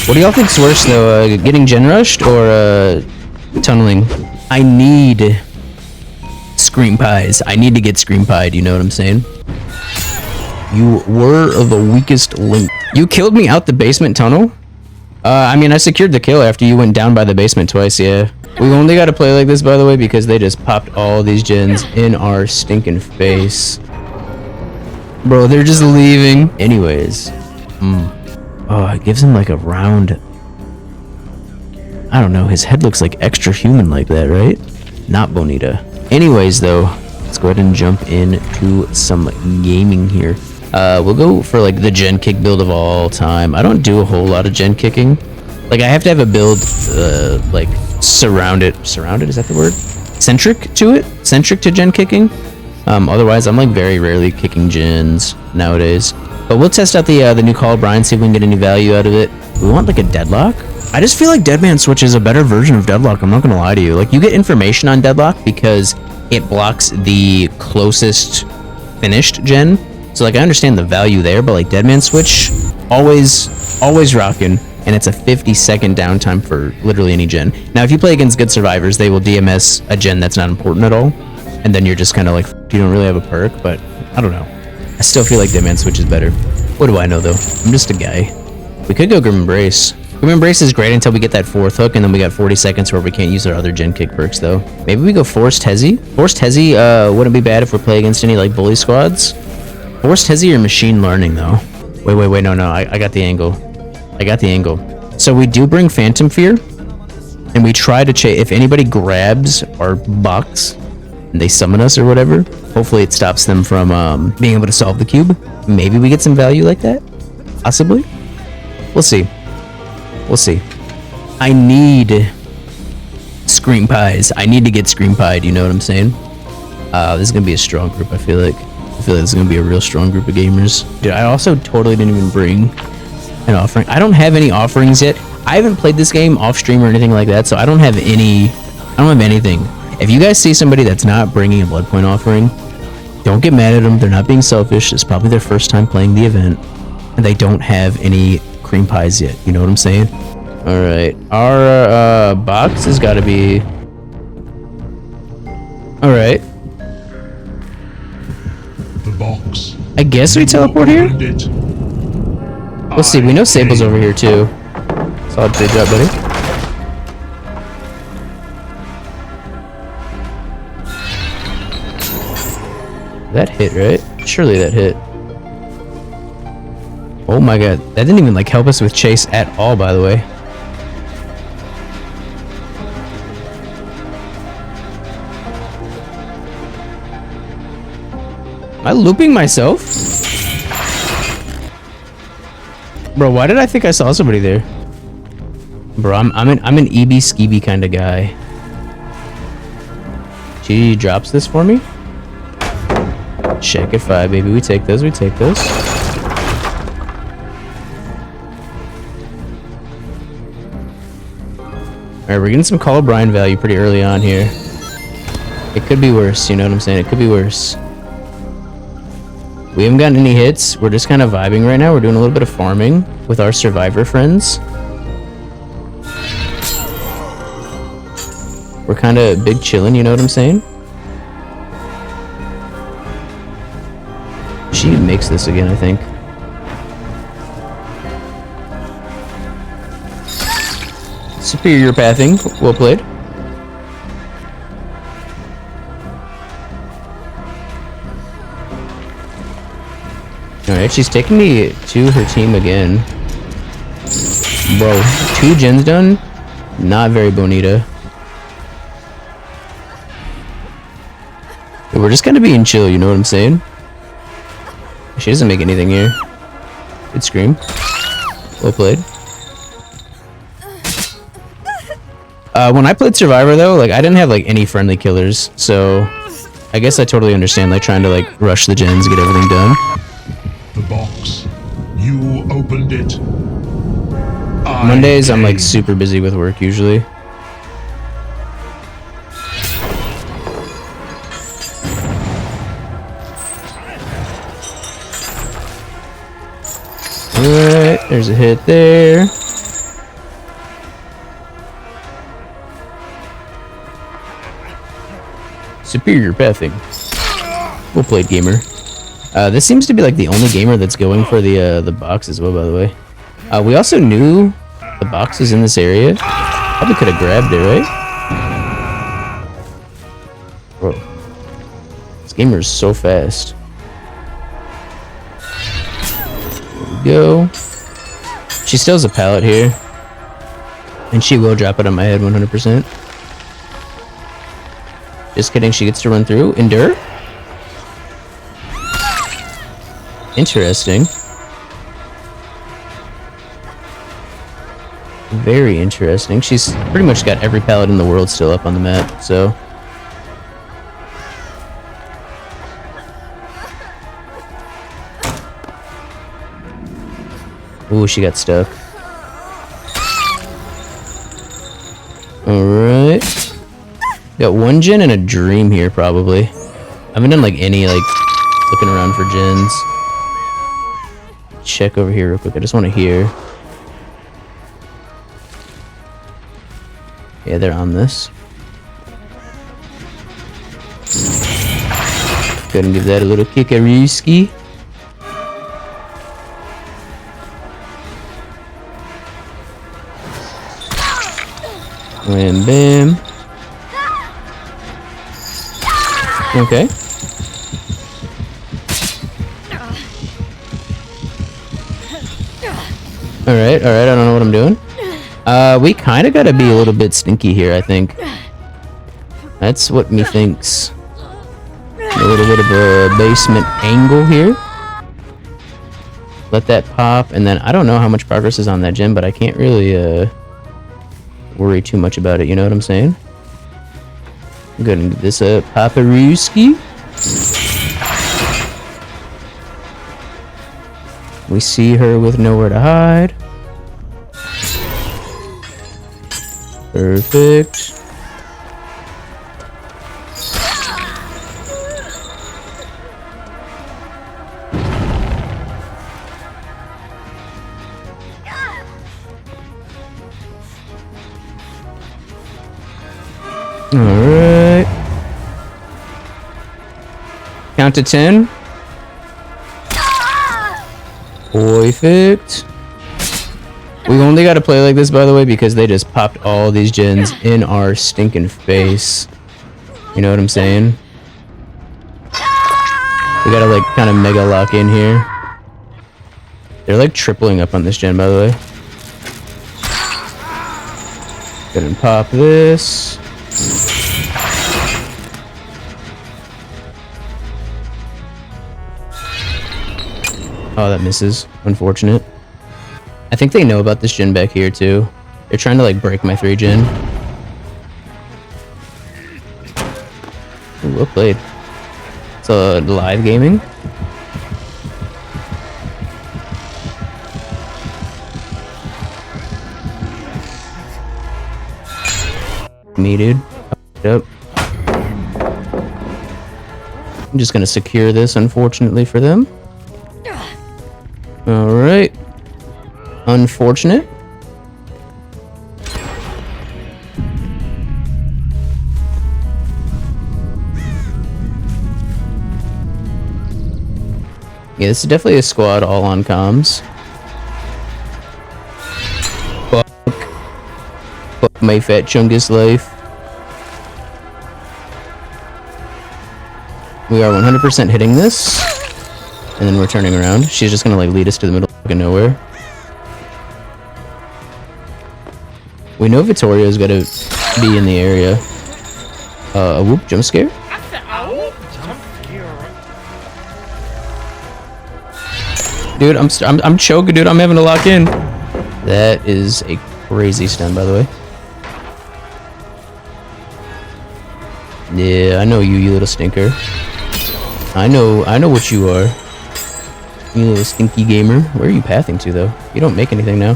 What do y'all think's worse though, getting gen rushed or tunneling? I need scream pies. I need to get scream pied, you know what I'm saying? You were the weakest link. You killed me out the basement tunnel? I mean, I secured the kill after you went down by the basement twice, yeah. We only got to play like this, by the way, because they just popped all these gens in our stinking face. Bro, they're just leaving. Anyways. Oh, it gives him like a round... I don't know, his head looks like extra human like that, right? Not bonita. Anyways, though, let's go ahead and jump into some gaming here. We'll go for like the gen kick build of all time. I don't do a whole lot of gen kicking. Like I have to have a build like surrounded, is that the word? Centric to gen kicking. Otherwise I'm like very rarely kicking gens nowadays. But we'll test out the new Call of Brian, see if we can get any value out of it. We want like a deadlock. I just feel like Deadman Switch is a better version of deadlock. I'm not gonna lie to you. Like you get information on deadlock because it blocks the closest finished gen. So like I understand the value there, but like Deadman Switch, always rocking, and it's a 50-second downtime for literally any gen. Now if you play against good survivors, they will DMS a gen that's not important at all, and then you're just kind of like, you don't really have a perk, but I don't know. I still feel like Deadman Switch is better. What do I know though? I'm just a guy. We could go Grim Embrace. Grim Embrace is great until we get that 4th hook, and then we got 40 seconds where we can't use our other gen kick perks though. Maybe we go Forced Hezi. Forced Hezi wouldn't be bad if we're playing against any like bully squads. Forced Hezi or Machine Learning though? Wait, no, I got the angle. So we do bring Phantom Fear, and we try to chase. If anybody grabs our box, and they summon us or whatever, hopefully it stops them from being able to solve the cube. Maybe we get some value like that? Possibly? We'll see. I need scream pies. I need to get scream pied, you know what I'm saying? This is gonna be a strong group, I feel like this is gonna be a real strong group of gamers. Dude, I also totally didn't even bring an offering. I don't have any offerings yet. I haven't played this game off stream or anything like that, so I don't have anything. If you guys see somebody that's not bringing a blood point offering, don't get mad at them. They're not being selfish. It's probably their first time playing the event, and they don't have any cream pies yet. You know what I'm saying? All right, our box has got to be. All right. The box. I guess we teleport here. Let's see. We know Sable's over here too. Solid good job, buddy. That hit, right? Surely that hit. Oh my god, that didn't even like help us with chase at all, by the way. Am I looping myself? Bro, why did I think I saw somebody there? Bro, I'm an EB skeeby kind of guy. She drops this for me. Check it 5, baby. We take those. Alright, we're getting some Call of Brian value pretty early on here. It could be worse, you know what I'm saying? It could be worse. We haven't gotten any hits. We're just kind of vibing right now. We're doing a little bit of farming with our survivor friends. We're kind of big chilling, you know what I'm saying? She makes this again, I think. Superior pathing. Well played. Alright, she's taking me to her team again. Bro, 2 gens done? Not very bonita. We're just kind of being chill, you know what I'm saying? She doesn't make anything here. Good scream. Well played. When I played Survivor though, like I didn't have like any friendly killers, so I guess I totally understand like trying to like rush the gens, get everything done. The box. You opened it. Mondays I'm like super busy with work usually. Alright, there's a hit there. Superior pathing. Well played, gamer. This seems to be like the only gamer that's going for the box as well, by the way. We also knew the box was in this area. Probably could have grabbed it, right? Bro. This gamer is so fast. There we go. She still has a pallet here. And she will drop it on my head 100%. Just kidding, she gets to run through. Endure? Interesting. Very interesting. She's pretty much got every pallet in the world still up on the map, so... Ooh, she got stuck. Alright. Got one gen and a dream here, probably. I haven't done, like, any, like, looking around for gens. Check over here real quick. I just want to hear. Yeah, they're on this. Go ahead and give that a little kick-a-rooski. Wham bam. Okay. Alright, I don't know what I'm doing. We kind of gotta be a little bit stinky here, I think. That's what me thinks. A little bit of a basement angle here. Let that pop, and then I don't know how much progress is on that gem, but I can't really worry too much about it, you know what I'm saying? I'm gonna give this a Paparooski. We see her with nowhere to hide. Perfect. Alright. Count to 10. Perfect. We only gotta play like this, by the way, because they just popped all these gens in our stinking face. You know what I'm saying? We gotta, like, kind of mega lock in here. They're, like, tripling up on this gen, by the way. Go ahead and pop this. Oh, that misses. Unfortunate. I think they know about this gen back here, too. They're trying to, like, break my 3 gen. Ooh, well played. It's live gaming. Me, dude. Yep. I'm just gonna secure this, unfortunately, for them. Alright. Unfortunate. Yeah, this is definitely a squad all on comms. Fuck my fat chungus life. We are 100% hitting this. And then we're turning around. She's just gonna, like, lead us to the middle of nowhere. We know Vittorio's gotta be in the area. A whoop jump scare? Dude, I'm choking, dude. I'm having to lock in. That is a crazy stun, by the way. Yeah, I know you, you little stinker. I know what you are. You little stinky gamer. Where are you pathing to, though? You don't make anything now.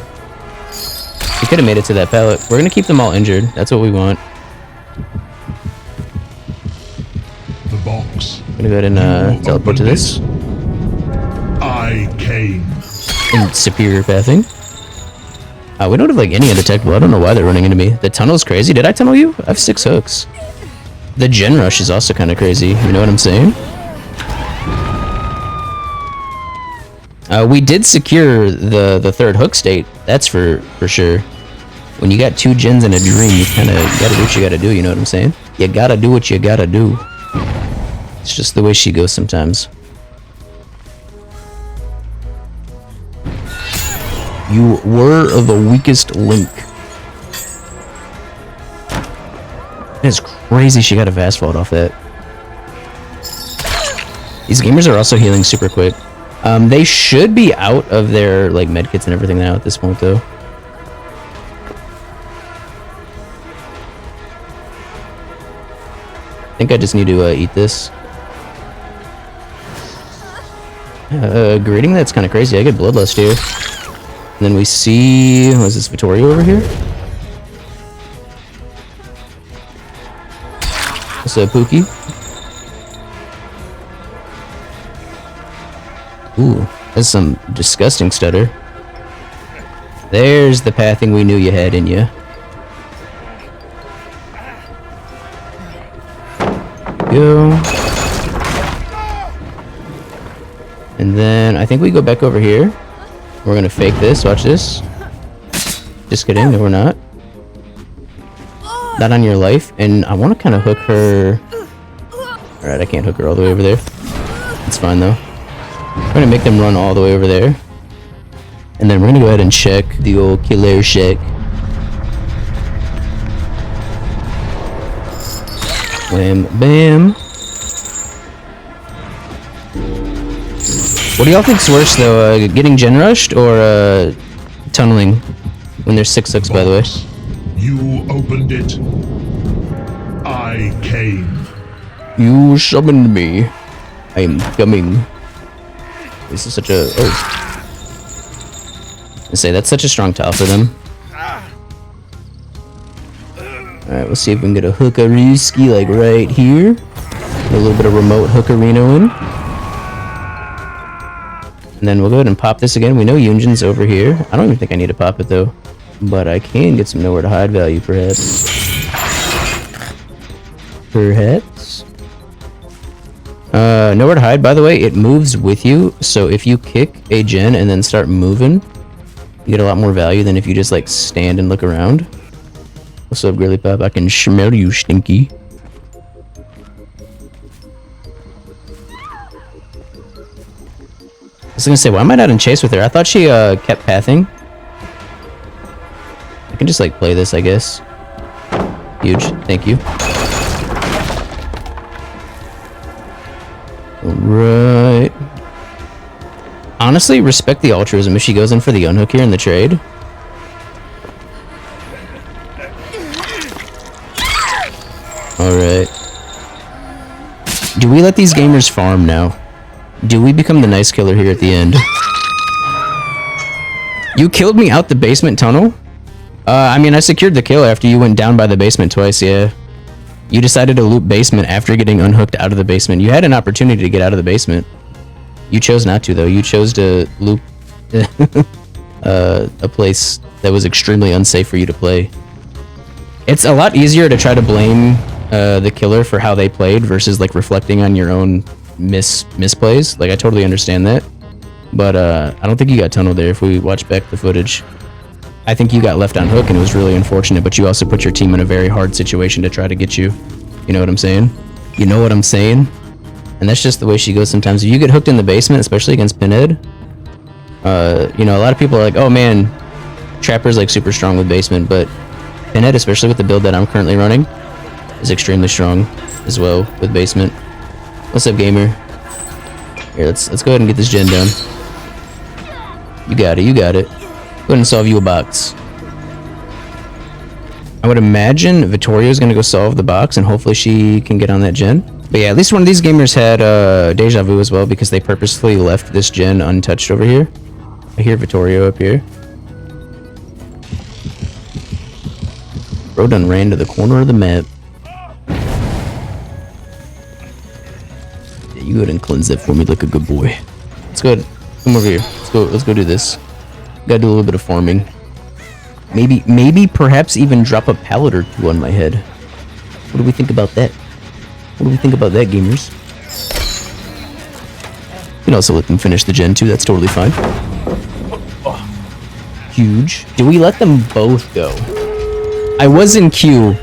You could have made it to that pallet. We're gonna keep them all injured. That's what we want. The box. I'm gonna go ahead and teleport to this. I came. In superior pathing. We don't have, like, any undetectable. I don't know why they're running into me. The tunnel's crazy. Did I tunnel you? I have 6 hooks. The gen rush is also kind of crazy. You know what I'm saying? We did secure the third hook state. That's for sure. When you got 2 gens in a dream, you kind of gotta do what you gotta do. You know what I'm saying? You gotta do what you gotta do. It's just the way she goes sometimes. You were the weakest link. It's crazy she got a fast fault off that. These gamers are also healing super quick. They should be out of their like medkits and everything now at this point though. I think I just need to eat this. Greeting, that's kind of crazy. I get bloodlust here. And then we see, what is this, Vittorio over here? What's up, Pookie? Ooh, that's some disgusting stutter. There's the pathing we knew you had in you. Go. And then I think we go back over here. We're gonna fake this. Watch this. Just kidding. No, we're not. Not on your life. And I want to kind of hook her. All right, I can't hook her all the way over there. It's fine though. We're gonna make them run all the way over there. And then we're gonna go ahead and check the old killer check. Wham, bam. What do y'all think's worse though, getting gen rushed or tunneling when there's 6 hooks, by the way? You opened it. I came. You summoned me. I am coming. This is such a... Oh. I say, that's such a strong tile for them. Alright, we'll see if we can get a hookarooski like right here. A little bit of remote hookarino in. And then we'll go ahead and pop this again. We know Yunjin's over here. I don't even think I need to pop it though. But I can get some nowhere to hide value, perhaps. Perhaps. Nowhere to hide, by the way, it moves with you. So if you kick a gen and then start moving, you get a lot more value than if you just like stand and look around. What's up, Grilly Pop? I can smell you, Stinky. I was gonna say, why am I not in chase with her? I thought she kept pathing. I can just like play this, I guess. Huge, thank you. Alright. Honestly, respect the altruism if she goes in for the unhook here in the trade. Alright. Do we let these gamers farm now? Do we become the nice killer here at the end? You killed me out the basement tunnel? I mean, I secured the kill after you went down by the basement twice, yeah. You decided to loop basement after getting unhooked out of the basement. You had an opportunity to get out of the basement. You chose not to, though. You chose to loop a place that was extremely unsafe for you to play. It's a lot easier to try to blame the killer for how they played versus like reflecting on your own misplays. Like, I totally understand that. But I don't think you got tunneled there if we watch back the footage. I think you got left on hook and it was really unfortunate, but you also put your team in a very hard situation to try to get you. You know what I'm saying? You know what I'm saying? And that's just the way she goes sometimes. If you get hooked in the basement, especially against Pinhead, you know, a lot of people are like, oh man, Trapper's like super strong with basement, but Pinhead, especially with the build that I'm currently running, is extremely strong as well with basement. What's up, gamer? Here, let's go ahead and get this gen done. You got it, you got it. Go ahead and solve you a box. I would imagine Vittorio's gonna go solve the box and hopefully she can get on that gen. But yeah, at least one of these gamers had deja vu as well because they purposefully left this gen untouched over here. I hear Vittorio up here. Bro done ran to the corner of the map. Yeah, you go ahead and cleanse that for me like a good boy. Let's go ahead. Come over here. Let's go do this. Gotta do a little bit of farming. Maybe perhaps even drop a pallet or two on my head. What do we think about that? What do we think about that, gamers? You can also let them finish the gen too, that's totally fine. Huge. Do we let them both go? I was in queue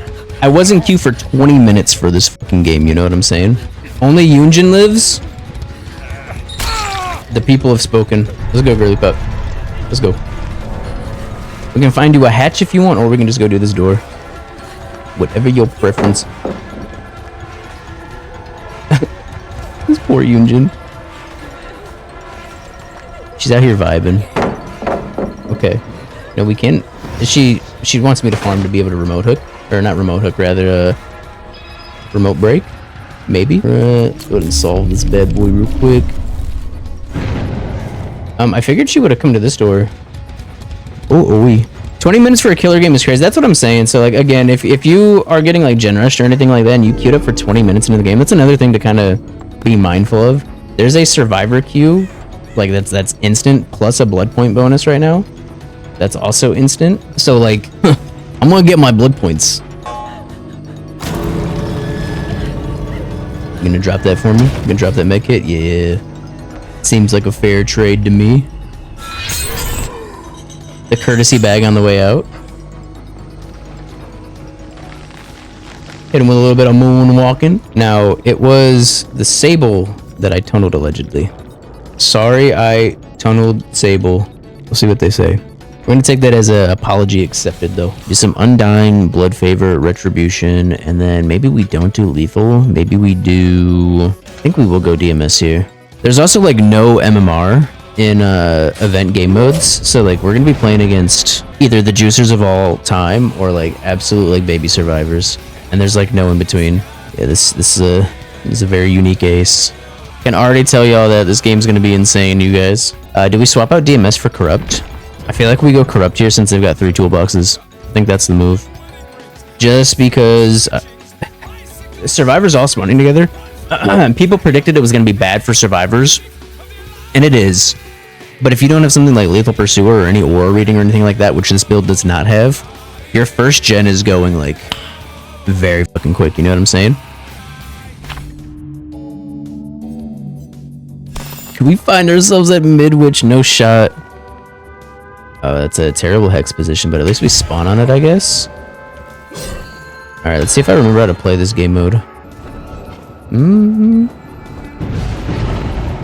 for 20 minutes for this fucking game, you know what I'm saying? Only Yunjin lives. The people have spoken. Let's go, girly pup. Let's go. We can find you a hatch if you want, or we can just go do this door. Whatever your preference. This poor Yunjin. She's out here vibing. Okay. No, we can't. She wants me to farm to be able to remote hook. Or not remote hook, rather, remote break. Maybe. Let's go ahead and solve this bad boy real quick. I figured she would have come to this door. Oh, 20 minutes for a killer game is crazy. That's what I'm saying. So, like, again, if you are getting, like, gen rushed or anything like that, and you queued up for 20 minutes into the game, that's another thing to kind of be mindful of. There's a survivor queue, like, that's instant, plus a blood point bonus right now. That's also instant. So, like, I'm gonna get my blood points. You gonna drop that for me? You gonna drop that med kit? Yeah. Seems like a fair trade to me. The courtesy bag on the way out. Hit him with a little bit of moonwalking. Now, it was the Sable that I tunneled allegedly. Sorry, I tunneled Sable. We'll see what they say. We're gonna take that as an apology accepted, though. Do some Undying, Blood Favor, Retribution, and then maybe we don't do Lethal. Maybe we do... I think we will go DMS here. There's also, like, no MMR in event game modes, so, like, we're gonna be playing against either the juicers of all time or, like, absolute, like, baby survivors. And there's, like, no in between. Yeah, this is a very unique ace. Can already tell y'all that this game's gonna be insane, you guys. Do we swap out DMS for Corrupt? I feel like we go Corrupt here since they've got 3 toolboxes. I think that's the move. Just because survivors all spawning together. People predicted it was going to be bad for survivors. And it is. But if you don't have something like Lethal Pursuer or any aura reading or anything like that, which this build does not have, your first gen is going, like, very fucking quick. You know what I'm saying? Can we find ourselves at Midwich? No shot. Oh, that's a terrible hex position, but at least we spawn on it, I guess. Alright, let's see if I remember how to play this game mode.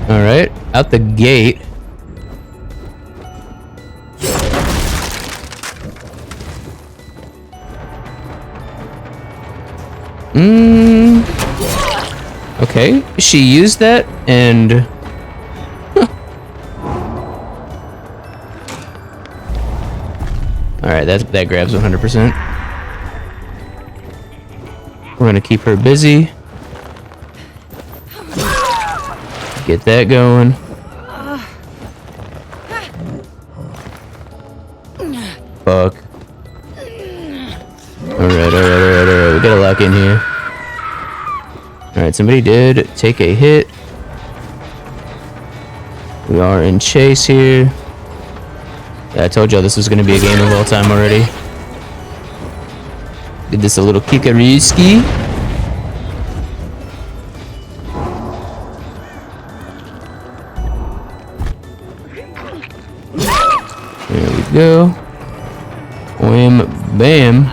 Alright, out the gate. Okay, she used that and... Alright, that grabs 100%. We're gonna keep her busy. Get that going. Fuck. Alright. We gotta lock in here. Alright, somebody did take a hit. We are in chase here. Yeah, I told y'all this was gonna be a game of all time already. Did this a little kikariski. There we go. Wham, bam.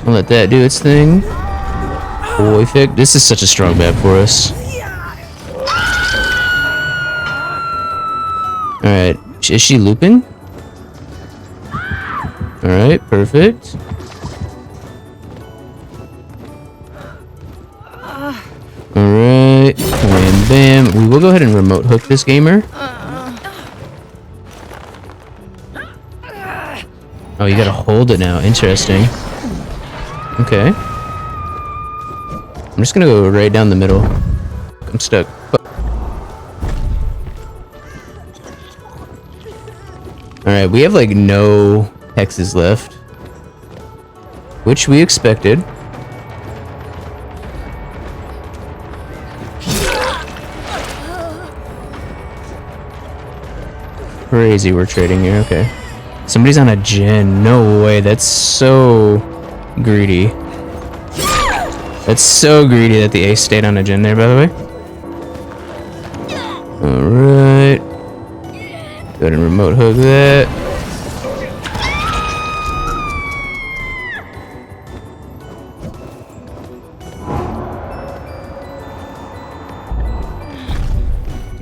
I'll let that do its thing. Perfect. This is such a strong map for us. Alright, is she looping? Alright, perfect. Alright, wham bam. We will go ahead and remote hook this gamer. Oh, you gotta hold it now. Interesting. Okay. I'm just gonna go right down the middle. I'm stuck. Alright, we have like no hexes left. Which we expected. Crazy we're trading here, okay. Somebody's on a gen. No way. That's so greedy. That's so greedy that the ace stayed on a gen there, by the way. Alright. Go ahead and remote hook that.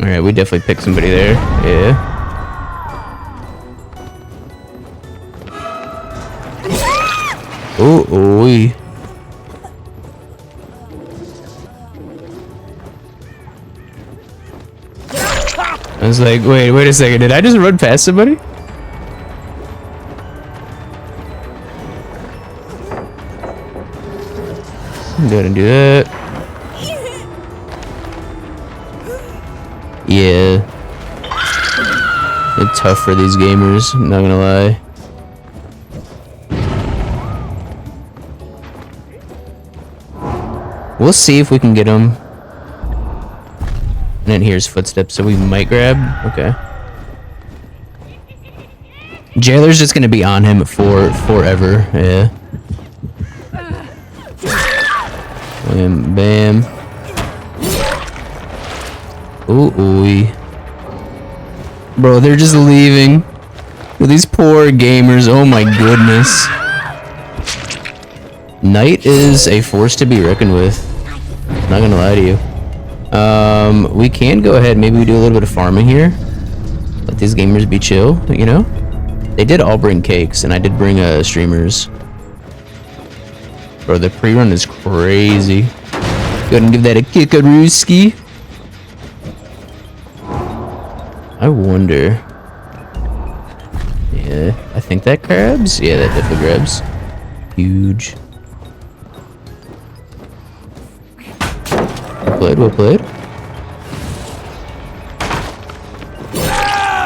Alright, we definitely picked somebody there. Yeah. Oh, we. I was like, wait a second. Did I just run past somebody? Go ahead and do that. Yeah. It's tough for these gamers, I'm not gonna lie. We'll see if we can get him. And then here's footsteps, so we might grab. Okay. Jailer's just gonna be on him for forever. Yeah. Bam, bam. Ooh. Bro, they're just leaving. These poor gamers. Oh my goodness. Knight is a force to be reckoned with. Not gonna lie to you. We can go ahead. Maybe we do a little bit of farming here. Let these gamers be chill, you know? They did all bring cakes, and I did bring streamers. Bro, the pre-run is crazy. Go ahead and give that a kickarooski. I wonder. Yeah, I think that grabs. Yeah, that definitely grabs. Huge. Well played.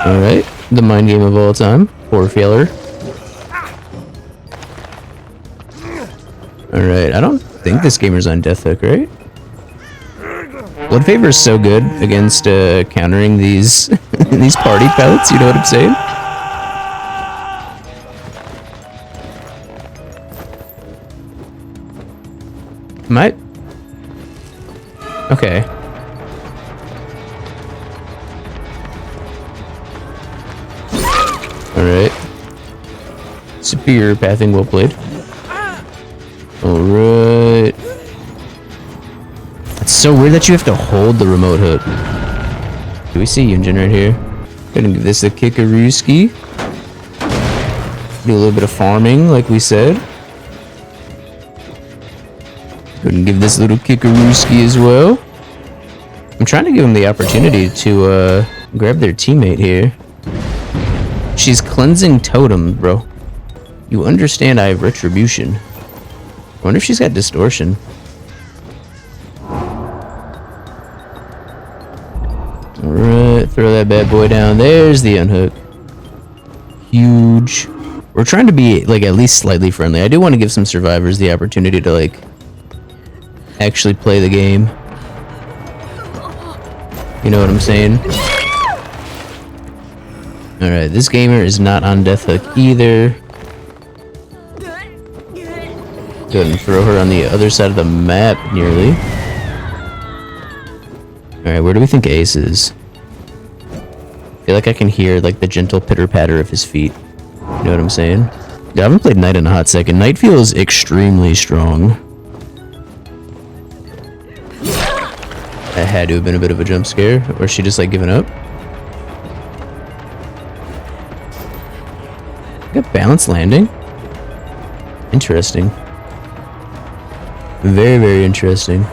Alright, the mind game of all time. Poor failure. Alright, I don't think this gamer's on death hook, right? Blood Favor is so good against countering these these party pellets, you know what I'm saying? Might. Okay. Alright. Superior pathing, well played. Alright. It's so weird that you have to hold the remote hook. Do we see Yunjin right here? Gonna give this a kickarooski. Do a little bit of farming, like we said. Couldn't give this little kickarooski as well. I'm trying to give him the opportunity to grab their teammate here. She's cleansing totem, bro. You understand I have retribution. I wonder if she's got distortion. Alright, throw that bad boy down. There's the unhook. Huge. We're trying to be, like, at least slightly friendly. I do want to give some survivors the opportunity to, like, actually play the game. You know what I'm saying? Alright, this gamer is not on death hook either. Go ahead and throw her on the other side of the map, nearly. Alright, where do we think Ace is? I feel like I can hear, like, the gentle pitter-patter of his feet. You know what I'm saying? Yeah, I haven't played Knight in a hot second. Knight feels extremely strong. That had to have been a bit of a jump scare. Or is she just, like, giving up? Got balanced landing. Interesting. Very, very interesting.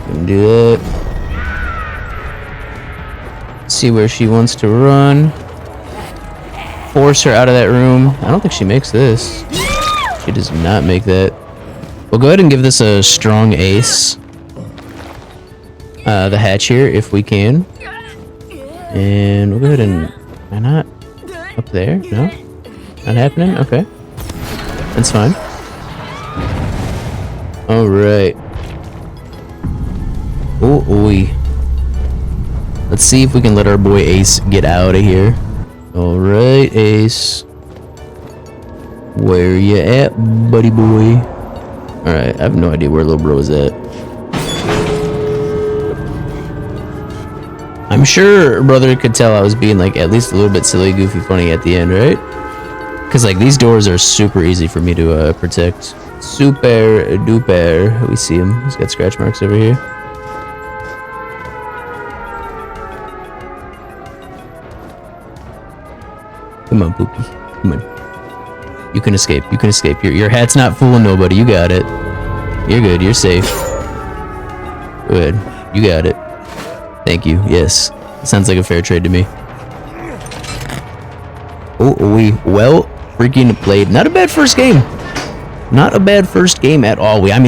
Gonna do that. See where she wants to run. Force her out of that room. I don't think she makes this. She does not make that. We'll go ahead and give this a strong ace. The hatch here, if we can. And we'll go ahead and... Why not? Up there? No? Not happening? Okay. That's fine. Alright. Ooh. Let's see if we can let our boy Ace get out of here. Alright, Ace. Where you at, buddy boy? Alright, I have no idea where little bro is at. I'm sure brother could tell I was being like at least a little bit silly, goofy, funny at the end, right? Because like these doors are super easy for me to protect. Super duper. We see him. He's got scratch marks over here. Come on, Poopy. Come on. You can escape. You can escape. Your hat's not fooling nobody. You got it. You're good. You're safe. Good. You got it. Thank you. Yes. Sounds like a fair trade to me. Oh, we well freaking played. Not a bad first game. Not a bad first game at all. We got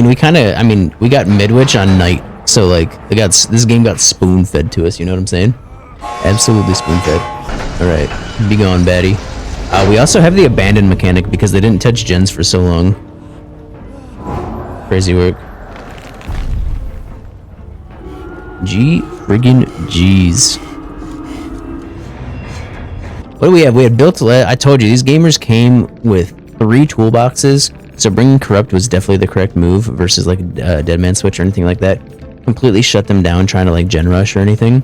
Midwich on night. So like this game got spoon-fed to us, you know what I'm saying? Absolutely spoon-fed. Alright. Be gone, baddie. We also have the abandoned mechanic because they didn't touch gens for so long. Crazy work. G friggin' G's. What do we have? We had built. I told you these gamers came with 3 toolboxes, so bringing corrupt was definitely the correct move versus like dead man switch or anything like that. Completely shut them down trying to like gen rush or anything.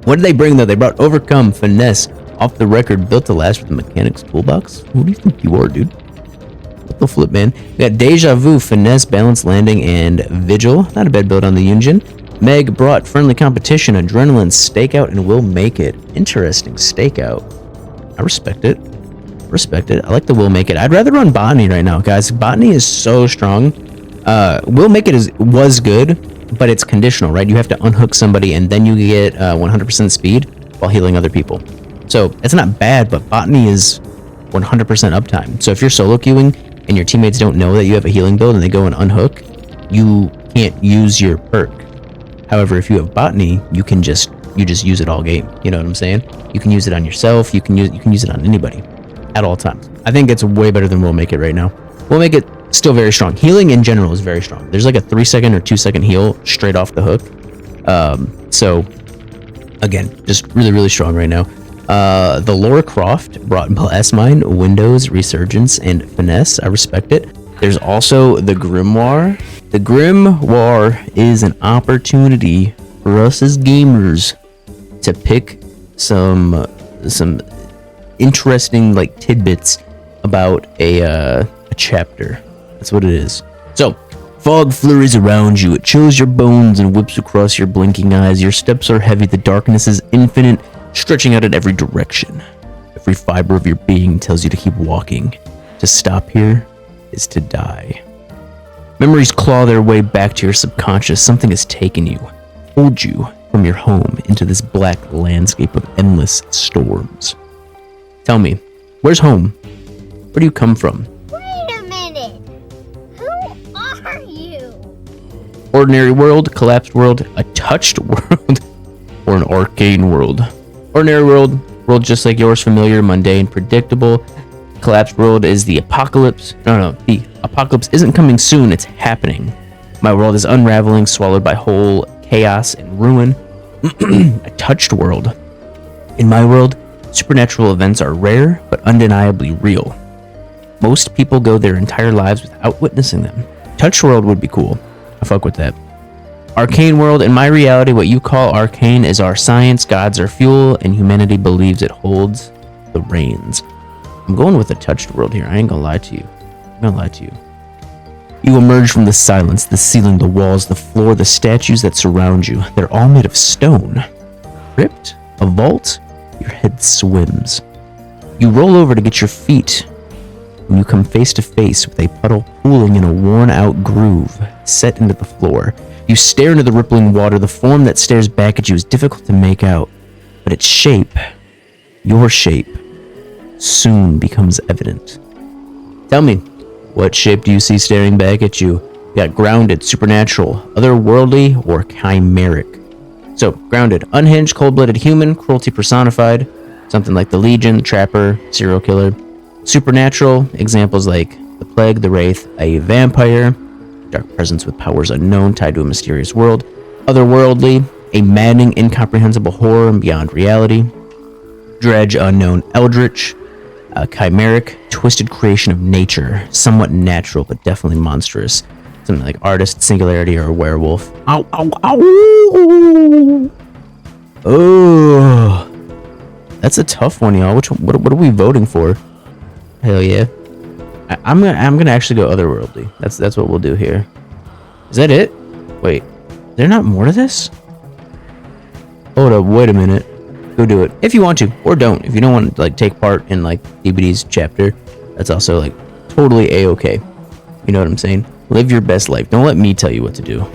What did they bring though? They brought overcome, finesse, off the record, built to last with the mechanics toolbox. Who do you think you are, dude? What the flip, man? We got deja vu, finesse, balanced landing, and vigil. Not a bad build on the Yunjin. Meg brought friendly competition, adrenaline, stakeout, and will make it. Interesting stakeout. I respect it. Respect it. I like the will make it. I'd rather run botany right now, guys. Botany is so strong. Will make it was good, but it's conditional, right? You have to unhook somebody and then you get 100% speed while healing other people. So it's not bad, but botany is 100% uptime. So if you're solo queuing and your teammates don't know that you have a healing build and they go and unhook, you can't use your perk. However, if you have botany, you just use it all game. You know what I'm saying? You can use it on yourself. You can use it on anybody at all times. I think it's way better than Will Make It right now. Will Make It still very strong. Healing in general is very strong. There's like a 3-second or 2-second heal straight off the hook. So again, just really, really strong right now. The Laura Croft brought Blast Mine, Windows, Resurgence, and Finesse. I respect it. There's also the Grimmoire. The Grimmoire is an opportunity for us as gamers to pick some interesting like tidbits about a chapter. That's what it is. So, fog flurries around you. It chills your bones and whips across your blinking eyes. Your steps are heavy. The darkness is infinite, stretching out in every direction. Every fiber of your being tells you to keep walking. To stop here is to die. Memories claw their way back to your subconscious. Something has taken you, pulled you from your home into this black landscape of endless storms. Tell me, where's home? Where do you come from? Wait a minute. Who are you? Ordinary world, collapsed world, a touched world, or an arcane world? Ordinary world just like yours, familiar, mundane, predictable. Collapsed world is the apocalypse. No, the apocalypse isn't coming soon, it's happening. My world is unraveling, swallowed by whole chaos and ruin. A touched world. In my world, supernatural events are rare, but undeniably real. Most people go their entire lives without witnessing them. Touched world would be cool. I fuck with that. Arcane world, in my reality, what you call arcane is our science, gods are fuel, and humanity believes it holds the reins. I'm going with a touched world here. I ain't gonna lie to you. I'm gonna lie to you. You emerge from the silence, the ceiling, the walls, the floor, the statues that surround you. They're all made of stone. Crypt? A vault? Your head swims. You roll over to get your feet when you come face to face with a puddle pooling in a worn-out groove set into the floor. You stare into the rippling water. The form that stares back at you is difficult to make out, but its shape, your shape, soon becomes evident. Tell me, what shape do you see staring back at you? You got grounded, supernatural, otherworldly, or chimeric. So, grounded, unhinged, cold-blooded human, cruelty personified, something like the Legion, Trapper, serial killer. Supernatural, examples like the Plague, the Wraith, a vampire, dark presence with powers unknown tied to a mysterious world. Otherworldly, A maddening, incomprehensible horror and beyond reality. Dredge, unknown, eldritch. A chimeric, twisted creation of nature. Somewhat natural, but definitely monstrous. Something like artist, singularity, or a werewolf. Ow, ow, ow! Oh, that's a tough one, y'all. What are we voting for? Hell yeah. I'm gonna actually go otherworldly. That's what we'll do here. Is that it? Wait, is there not more to this? Hold up, wait a minute. Go do it if you want to, or don't. If you don't want to like take part in like DBD's chapter, that's also like totally a-okay. You know what I'm saying? Live your best life. Don't let me tell you what to do.